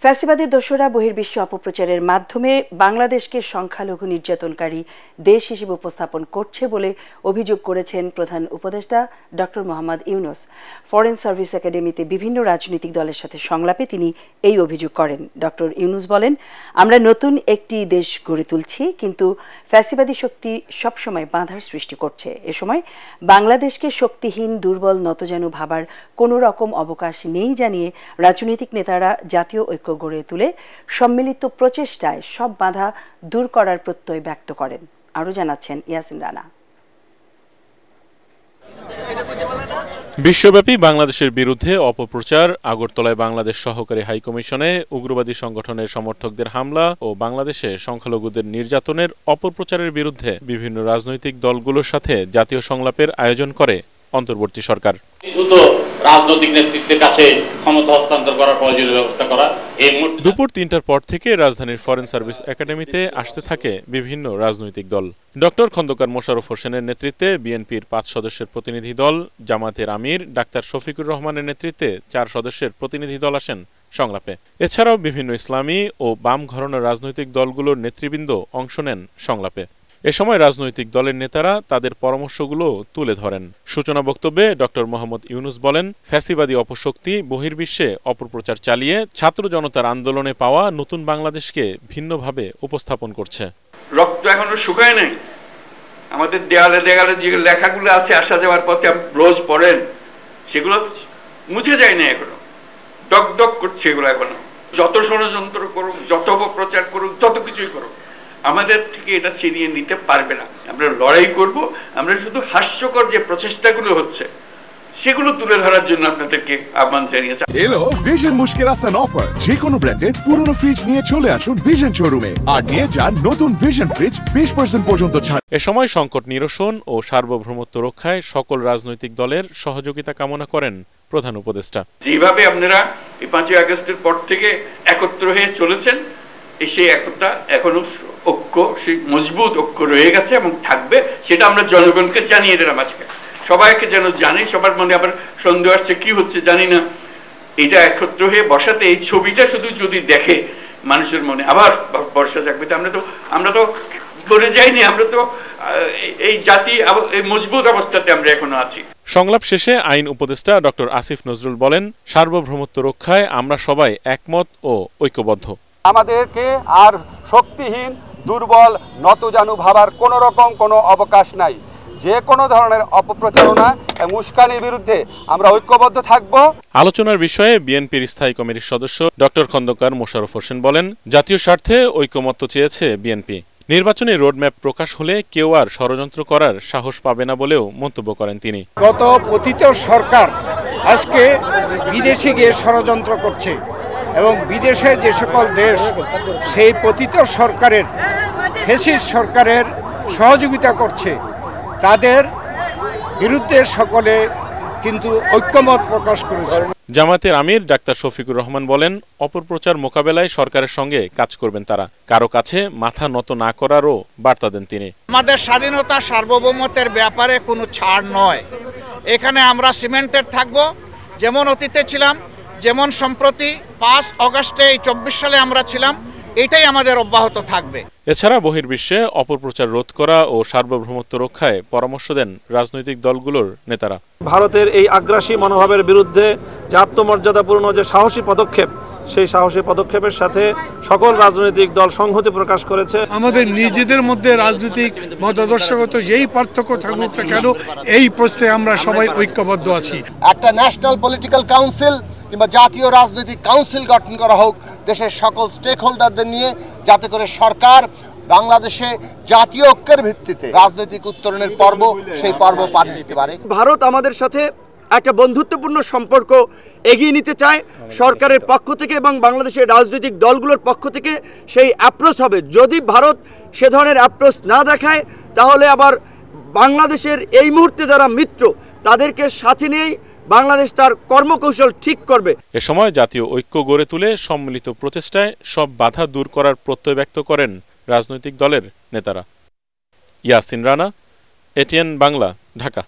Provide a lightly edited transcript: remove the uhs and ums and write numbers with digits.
ফ্যাসিবাদী দোসরা বহির্বিশ্বে অপপ্রচারের মাধ্যমে বাংলাদেশকে সংখ্যালঘু নির্যাতনকারী দেশ হিসেবে উপস্থাপন করছে বলে অভিযোগ করেছেন প্রধান উপদেষ্টা doctor Mohammad Yunus. Foreign service একাডেমিতে বিভিন্ন রাজনৈতিক দলের সাথে সংলাপে তিনি এই অভিযোগ করেন। ডক্টর ইউনূস বলেন, আমরা নতুন একটি দেশ গড়ে তুলছি, কিন্তু ফ্যাসিবাদী শক্তি সবসময় বাধার সৃষ্টি করছে। এ সময় বাংলাদেশকে শক্তিহীন, দুর্বল, নতজানু ভাবার কোনো রকম অবকাশ নেই জানিয়ে রাজনৈতিক নেতারা জাতীয় ঐক্য গড়ে তুলে সম্মিলিত প্রচেষ্টায় সব বাধা দূর করার প্রত্যয় ব্যক্ত করেন। আরও জানাচ্ছেন ইয়াসিন রানা। বিশ্বব্যাপী বাংলাদেশের বিরুদ্ধে অপপ্রচার, আগরতলায় বাংলাদেশ সহকারী হাইকমিশনে উগ্রবাদী সংগঠনের সমর্থকদের হামলা ও বাংলাদেশে সংখ্যালঘুদের নির্যাতনের অপপ্রচারের বিরুদ্ধে বিভিন্ন রাজনৈতিক দলগুলোর সাথে জাতীয় সংলাপের আয়োজন করে অন্তর্বর্তী সরকার। রাজনৈতিক নেতৃত্বের কাছে ক্ষমতা হস্তান্তর করার প্রয়োজনীয় ব্যবস্থা করা। দুপুর ৩টার পর থেকে রাজধানীর ফরেন সার্ভিস একাডেমিতে আসতে থাকে বিভিন্ন রাজনৈতিক দল। ডক্টর খন্দকার মোশাররফ হোসেনের নেতৃত্বে বিএনপির ৫ সদস্যের প্রতিনিধি দল, জামায়াতের আমির ডাক্তার শফিকুর রহমানের নেতৃত্বে ৪ সদস্যের প্রতিনিধি দল আসেন সংলাপে। এছাড়াও বিভিন্ন ইসলামী ও বাম ঘরানার রাজনৈতিক দলগুলোর নেতৃবৃন্দ অংশ নেন সংলাপে। এ সময় রাজনৈতিক দলের নেতারা তাদের পরামর্শগুলো তুলে ধরেন। সূচনা বক্তব্যে ডক্টর মোহাম্মদ ইউনূস বলেন, ফ্যাসিবাদী অপশক্তি বহির্বিশ্বে অপপ্রচার চালিয়ে ছাত্র জনতার আন্দোলনে পাওয়া নতুন বাংলাদেশকে ভিন্নভাবে উপস্থাপন করছে। রক্ত এখনো শুকায় নাই। আমাদের দেয়ালে দেয়ালে যে লেখাগুলো আছে আসা যাওয়ার পথে রোজ পড়েন, সেগুলো মুছে যায় না, এখনো ডক ডক করছে এগুলো। এখনো যত ষড়যন্ত্র করুক, যত অপপ্রচার করুক, যত কিছুই করুক, আমাদের থেকে এটা ছিনিয়ে নিতে পারবে না। আমরা লড়াই করব। আমরা শুধু হাস্যকর যে প্রচেষ্টাগুলো হচ্ছে সেগুলো তুলে ধরার জন্য আপনাদেরকে আহ্বান জানিয়েছি। এলো ভিশন মুশকিল আসান অফার। যে কোনো ব্র্যান্ডের পুরনো ফ্রিজ নিয়ে চলে আসুন ভিশন শোরুমে আর নিয়ে যান নতুন ভিশন ফ্রিজ 20% পর্যন্ত ছাড়। এ সময় সংকট নিরসন ও সার্বভৌমত্ব রক্ষায় সকল রাজনৈতিক দলের সহযোগিতা কামনা করেন প্রধান উপদেষ্টা। যেভাবে আপনারা এই 5ই আগস্টের পর থেকে একত্র হয়ে চলেছেন, সেই একতা এখনো ঐক্য, সেই মজবুত ঐক্য রয়ে গেছে এবং থাকবে, সেটা আমরা জনগণকে জানিয়ে দিলাম আজকে। সবাইকে যেন জানি, সবার মনে আবার সন্দেহ আসছে কি হচ্ছে জানি না, এটা একত্র হয়ে বসাতে এই ছবিটা শুধু যদি দেখে মানুষের মনে আবার বর্ষা জাগবে। আমরা তো বলে যাইনি, আমরা তো এই জাতি এই মজবুত অবস্থাতে আমরা এখনো আছি। সংলাপ শেষে আইন উপদেষ্টা ডক্টর আসিফ নজরুল বলেন, সার্বভৌমত্ব রক্ষায় আমরা সবাই একমত ও ঐক্যবদ্ধ। আমাদেরকে আর শক্তিহীন, দুর্বল, নতজানু ভাবার কোনো রকম কোনো অবকাশ নাই। যে কোনো ধরনের অপপ্রচারণা এবং উস্কানির বিরুদ্ধে আমরা ঐক্যবদ্ধ থাকব। আলোচনার বিষয়ে বিএনপির স্থায়ী কমিটির সদস্য ডক্টর খন্দকার মোশাররফ হোসেন বলেন, জাতীয় স্বার্থে ঐকমত্য চেয়েছে বিএনপি। নির্বাচনী রোডম্যাপ প্রকাশ হলে কেউ আর ষড়যন্ত্র করার সাহস পাবে না বলেও মন্তব্য করেন তিনি। গত পতিত সরকার আজকে বিদেশে গিয়ে ষড়যন্ত্র করছে এবং বিদেশের যে সকল দেশ সেই পতিত সরকারের, ফ্যাসিস্ট সরকারের সহযোগিতা করছে, তাদের বিরুদ্ধে সকলে কিন্তু ঐক্যমত প্রকাশ করেছে। জামায়াতের আমির ডাক্তার শফিকুর রহমান বলেন, অপপ্রচার মোকাবেলায় সরকারের সঙ্গে কাজ করবেন তারা। কারো কাছে মাথা নত না করারও বার্তা দেন তিনি। আমাদের স্বাধীনতা, সার্বভৌমত্বের ব্যাপারে কোনো ছাড় নয়। এখানে আমরা সিমেন্টেড থাকব, যেমন অতীতে ছিলাম, যেমন সম্প্রতি 5 আগস্টে 24 সালে আমরা ছিলাম, এটাই আমাদের অব্যাহত থাকবে। এছাড়া বহির্বিশ্বে অপপ্রচার রোধ করা ও সার্বভৌমত্ব রক্ষায় পরামর্শ দেন রাজনৈতিক দলগুলোর নেতারা। ভারতের এই আগ্রাসী মনোভাবের বিরুদ্ধে যে আত্মমর্যাদাপূর্ণ যে সাহসী পদক্ষেপ, সেই সাহসী পদক্ষেপের সাথে সকল রাজনৈতিক দল সংহতি প্রকাশ করেছে। আমাদের নিজেদের মধ্যে রাজনৈতিক মতাদর্শগত যেই পার্থক্য থাকুক না কেন, এই প্রশ্নে আমরা সবাই ঐক্যবদ্ধ আছি। একটা ন্যাশনাল পলিটিক্যাল কাউন্সিল কিংবা জাতীয় রাজনৈতিক কাউন্সিল গঠন করা হোক দেশের সকল স্টেক হোল্ডারদের নিয়ে, যাতে করে সরকার বাংলাদেশে জাতীয় ঐক্যের ভিত্তিতে রাজনৈতিক উত্তরণের পর্ব, সেই পর্ব পাড়ি দিতে পারে। ভারত আমাদের সাথে একটা বন্ধুত্বপূর্ণ সম্পর্ক এগিয়ে নিতে চায়। সরকারের পক্ষ থেকে এবং বাংলাদেশের রাজনৈতিক দলগুলোর পক্ষ থেকে সেই অ্যাপ্রোচ হবে। যদি ভারত সে ধরনের অ্যাপ্রোচ না দেখায়, তাহলে আবার বাংলাদেশের এই মুহূর্তে যারা মিত্র, তাদেরকে সাথে নিয়েই বাংলাদেশ তার কর্মকৌশল ঠিক করবে। এ সময় জাতীয় ঐক্য গড়ে তুলে সম্মিলিত প্রচেষ্টায় সব বাধা দূর করার প্রত্যয় ব্যক্ত করেন রাজনৈতিক দলের নেতারা। ইয়াসিন রানা, এটিএন বাংলা, ঢাকা।